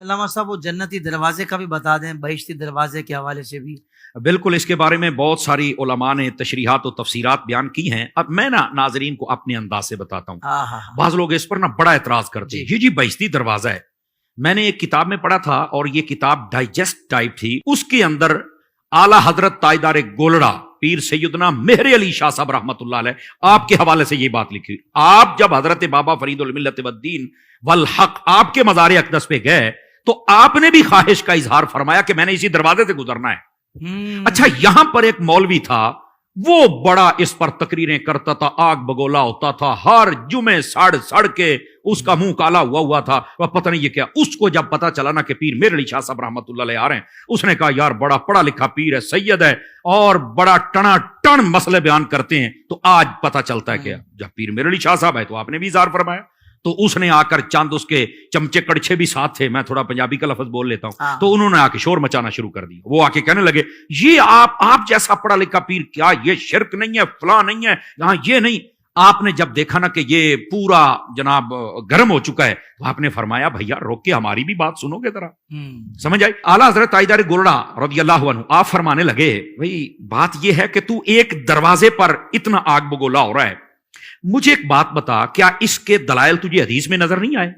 علامہ صاحب وہ جنتی دروازے کا بھی بتا دیں، بہشتی دروازے کے حوالے سے بھی۔ بالکل، اس کے بارے میں بہت ساری علماء نے تشریحات و تفسیرات بیان کی ہیں۔ اب میں ناظرین کو اپنے انداز سے بتاتا ہوں۔ ہاں ہاں ہاں، بعض لوگ اس پر بڑا اعتراض کرتے ہیں، جی بہشتی دروازہ ہے۔ میں نے ایک کتاب میں پڑھا تھا، اور یہ کتاب ڈائجسٹ ٹائپ تھی، اس کے اندر اعلیٰ حضرت تاجدار گولڑا پیر سیدنا مہر علی شاہ صاحب رحمۃ اللہ علیہ آپ کے حوالے سے یہ بات لکھی۔ آپ جب حضرت بابا فرید الملت والدین والحق آپ کے مزار اقدس پہ گئے تو آپ نے بھی خواہش کا اظہار فرمایا کہ میں نے اسی دروازے سے گزرنا ہے۔ اچھا، یہاں پر ایک مولوی تھا، وہ بڑا اس پر تقریریں کرتا تھا، آگ بگولا ہوتا تھا، ہر جمعے سڑ کے اس کا منہ کالا ہوا تھا، پتہ نہیں یہ کیا۔ اس کو جب پتا چلا نا کہ پیر مہر علی شاہ صاحب رحمۃ اللہ علیہ آ رہے ہیں، اس نے کہا یار بڑا پڑھا لکھا پیر ہے، سید ہے، اور بڑا ٹنا ٹن مسئلے بیان کرتے ہیں، تو آج پتا چلتا ہے کہ جب پیر مہر علی شاہ صاحب ہے تو آپ نے بھی اظہار فرمایا۔ تو اس نے آ کر چند اس کے چمچے کڑچھے بھی ساتھ تھے، میں تھوڑا پنجابی کا لفظ بول لیتا ہوں، تو انہوں نے آ کے شور مچانا شروع کر دیا۔ وہ آ کے کہنے لگے یہ آپ جیسا پڑھا لکھا پیر، کیا یہ شرک نہیں ہے، فلاں نہیں ہے، یہاں یہ نہیں۔ آپ نے جب دیکھا نا کہ یہ پورا جناب گرم ہو چکا ہے، تو آپ نے فرمایا بھیا روک کے ہماری بھی بات سنو گے ذرا، سمجھ آئی؟ اعلیٰ حضرت تاجدار گولڑا رضی اللہ عنہ آپ فرمانے لگے بھائی بات یہ ہے کہ تو ایک دروازے پر اتنا آگ بگولا ہو رہا ہے، مجھے ایک بات بتا، کیا اس کے دلائل تجھے حدیث میں نظر نہیں آئے؟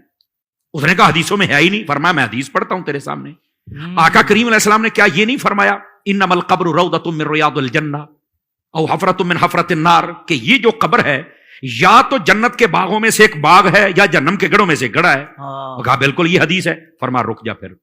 اس نے کہا حدیثوں میں ہے ہی نہیں۔ فرمایا میں حدیث پڑھتا ہوں تیرے سامنے۔ آقا کریم علیہ السلام نے کیا یہ نہیں فرمایا انما القبر روضۃ من ریاض الجنہ او حفرۃ من حفرۃ النار، کہ یہ جو قبر ہے یا تو جنت کے باغوں میں سے ایک باغ ہے یا جہنم کے گڑھوں میں سے ایک گڑھا ہے۔ کہا بالکل یہ حدیث ہے۔ فرمایا رک جا پھر۔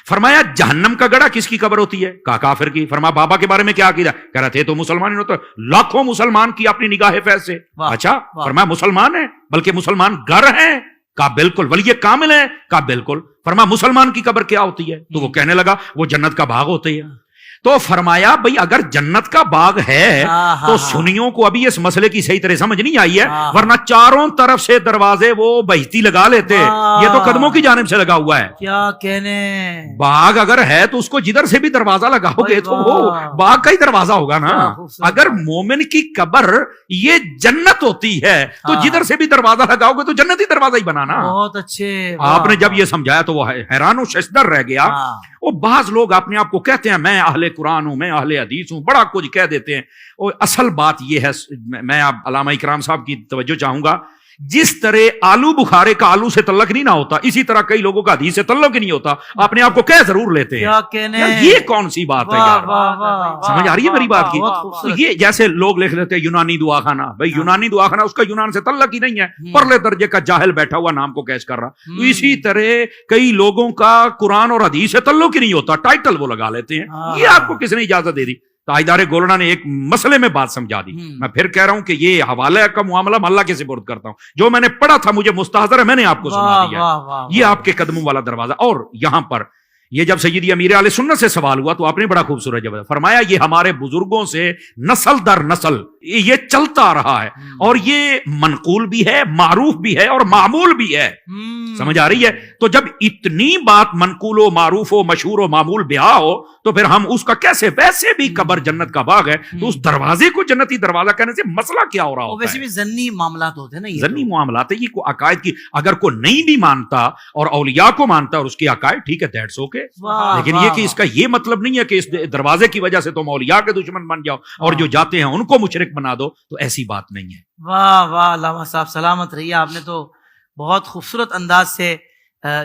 فرمایا جہنم کا گڑھا کس کی قبر ہوتی ہے؟ کہا کافر کی۔ فرمایا بابا کے بارے میں کیا عقیدہ؟ کہہ رہا تھے تو مسلمان ہی ہوتا، لاکھوں مسلمان کی اپنی نگاہ فیض سے۔ اچھا، فرمایا مسلمان ہیں بلکہ مسلمان گر ہیں؟ کہا بالکل۔ ولی کامل ہے؟ کہا بالکل۔ فرمایا مسلمان کی قبر کیا ہوتی ہے؟ تو وہ کہنے لگا وہ جنت کا باغ ہوتی ہے۔ تو فرمایا بھئی اگر جنت کا باغ ہے تو سنیوں کو ابھی اس مسئلے کی صحیح طرح سمجھ نہیں آئی ہے، ورنہ چاروں طرف سے دروازے وہ بہشتی لگا لیتے، یہ تو قدموں کی جانب سے لگا ہوا ہے۔ کیا کہنے، باغ اگر ہے تو اس کو جدھر سے بھی دروازہ لگاؤ گے تو وہ باغ کا ہی دروازہ ہوگا نا۔ اگر مومن کی قبر یہ جنت ہوتی ہے تو جدھر سے بھی دروازہ لگاؤ گے تو جنتی دروازہ ہی بنانا۔ بہت اچھے۔ آپ نے جب یہ سمجھایا تو وہ حیران و ششدر رہ گیا۔ وہ بعض لوگ اپنے آپ کو کہتے ہیں میں اہل قرآن ہوں، میں اہل حدیث ہوں، بڑا کچھ کہہ دیتے ہیں، اور اصل بات یہ ہے، میں اب علامہ اکرام صاحب کی توجہ چاہوں گا، جس طرح آلو بخارے کا آلو سے تعلق نہیں نہ ہوتا، اسی طرح کئی لوگوں کا حدیث سے تعلق ہی نہیں ہوتا، اپنے آپ کو کہہ ضرور لیتے ہیں۔ یہ کون سی بات ہے یار؟ سمجھ آ رہی ہے میری بات کی؟ تو یہ جیسے لوگ لکھ لیتے ہیں یونانی دعا خانہ، بھائی یونانی دعا خانہ اس کا یونان سے تعلق ہی نہیں ہے، پرلے درجے کا جاہل بیٹھا ہوا نام کو کیش کر رہا۔ اسی طرح کئی لوگوں کا قرآن اور حدیث سے تعلق ہی نہیں ہوتا، ٹائٹل وہ لگا لیتے ہیں۔ یہ آپ کو کس نے اجازت دے دی؟ تاجدار گولڑا نے ایک مسئلے میں بات سمجھا دی۔ میں پھر کہہ رہا ہوں کہ یہ حوالے کا معاملہ میں اللہ کے سپرد کرتا ہوں، جو میں نے پڑھا تھا مجھے مستحضر ہے، میں نے آپ کو سنا دیا۔ یہ آپ کے قدموں والا دروازہ۔ اور یہاں پر یہ جب سیدی امیر اہل سنت سے سوال ہوا تو آپ نے بڑا خوبصورت جواب فرمایا، یہ ہمارے بزرگوں سے نسل در نسل یہ چلتا رہا ہے، اور یہ منقول بھی ہے، معروف بھی ہے، اور معمول بھی ہے۔ سمجھ آ رہی ہے؟ تو جب اتنی بات منقول و معروف و مشہور و معمول بیاہ ہو تو پھر ہم اس کا کیسے، ویسے بھی قبر جنت کا باغ ہے تو اس دروازے کو جنتی دروازہ کہنے سے مسئلہ کیا ہو رہا ہوتا ہے؟ ویسے بھی ضنی معاملات ہوتے ہیں نا، ضنی معاملات ہے، یہ کوئی عقائد کی اگر کوئی نہیں بھی مانتا اور اولیاء کو مانتا اور اس کی عقائد، ٹھیک ہے، دیٹس اوکے، لیکن یہ کہ اس کا یہ مطلب نہیں ہے کہ اس دروازے کی وجہ سے تم اولیاء کے دشمن بن جاؤ اور جو جاتے ہیں ان کو مشرک بنا دو، تو ایسی بات نہیں ہے۔ واہ واہ علامہ صاحب سلامت رہیے، آپ نے تو بہت خوبصورت انداز سے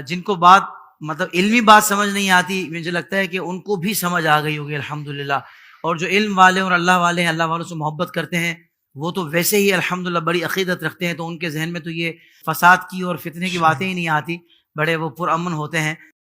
جن کو بات مطلب علمی بات سمجھ نہیں آتی، مجھے لگتا ہے کہ ان کو بھی سمجھ آ گئی ہوگی الحمدللہ، اور جو علم والے اور اللہ والے ہیں، اللہ والوں سے محبت کرتے ہیں، وہ تو ویسے ہی الحمدللہ بڑی عقیدت رکھتے ہیں، تو ان کے ذہن میں تو یہ فساد کی اور فتنے کی باتیں ہی نہیں آتی، بڑے وہ پرامن ہوتے ہیں۔